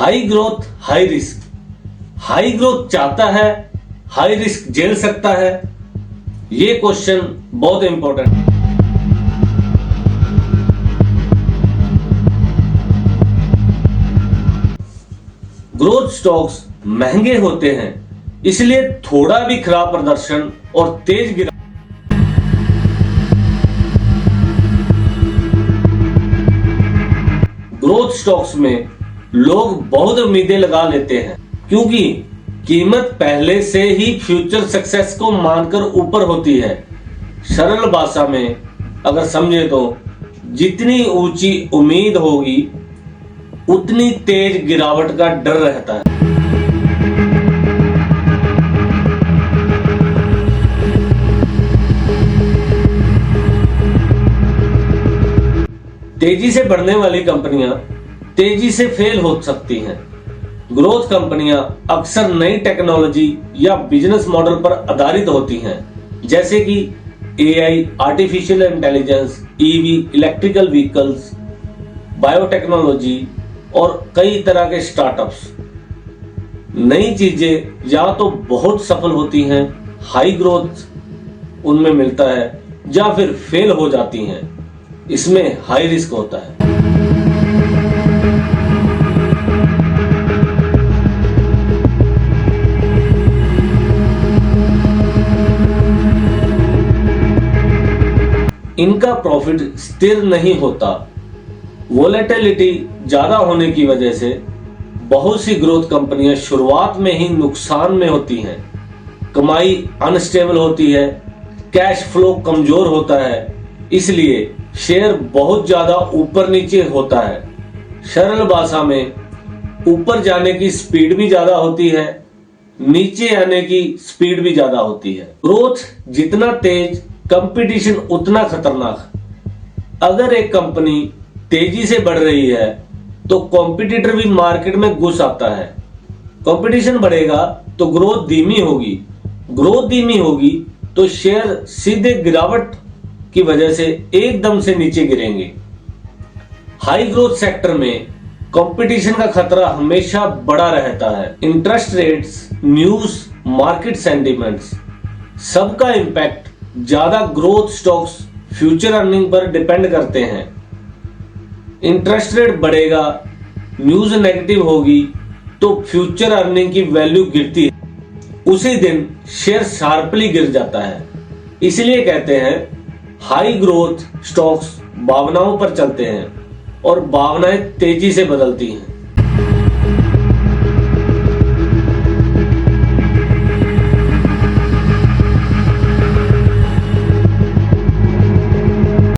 High growth high risk, high growth चाहता है, high risk झेल सकता है? ये क्वेश्चन बहुत इंपॉर्टेंट है। ग्रोथ स्टॉक्स महंगे होते हैं, इसलिए थोड़ा भी खराब प्रदर्शन और तेज गिरावट ग्रोथ स्टॉक्स में लोग बहुत उम्मीदें लगा लेते हैं, क्योंकि कीमत पहले से ही फ्यूचर सक्सेस को मानकर ऊपर होती है। सरल भाषा में अगर समझे तो जितनी ऊंची उम्मीद होगी उतनी तेज गिरावट का डर रहता है। तेजी से बढ़ने वाली कंपनियां तेजी से फेल हो सकती हैं। ग्रोथ कंपनियां अक्सर नई टेक्नोलॉजी या बिजनेस मॉडल पर आधारित होती हैं, जैसे कि AI, artificial intelligence, EV, electrical vehicles, biotechnology और कई तरह के स्टार्टअप्स। नई चीजें या तो बहुत सफल होती हैं, हाई ग्रोथ उनमें मिलता है, या फिर फेल हो जाती हैं। इसमें हाई रिस्क होता है। इनका प्रॉफिट स्थिर नहीं होता। वोलेटिलिटी ज्यादा होने की वजह से बहुत सी ग्रोथ कंपनियां शुरुआत में ही नुकसान में होती हैं। कमाई अनस्टेबल होती है, कैश फ्लो कमजोर होता है, इसलिए शेयर बहुत ज्यादा ऊपर नीचे होता है। सरल भाषा में ऊपर जाने की स्पीड भी ज्यादा होती है, नीचे आने की स्पीड भी ज्यादा होती है। ग्रोथ जितना तेज, कंपटीशन उतना खतरनाक। अगर एक कंपनी तेजी से बढ़ रही है तो कॉम्पिटिटर भी मार्केट में घुस आता है। कंपटीशन बढ़ेगा तो ग्रोथ धीमी होगी, ग्रोथ धीमी होगी तो शेयर सीधे गिरावट की वजह से एकदम से नीचे गिरेंगे। हाई ग्रोथ सेक्टर में कंपटीशन का खतरा हमेशा बड़ा रहता है। Interest rates, news, market sentiments, सबका इंपैक्ट ज्यादा growth stocks future earning per depend करते हैं। इंटरेस्ट रेट बढ़ेगा, न्यूज नेगेटिव होगी तो फ्यूचर अर्निंग की वैल्यू गिरती है। उसी दिन शेयर शार्पली गिर जाता है। इसलिए कहते हैं हाई ग्रोथ स्टॉक्स भावनाओं पर चलते हैं और भावनाएं तेजी से बदलती हैं।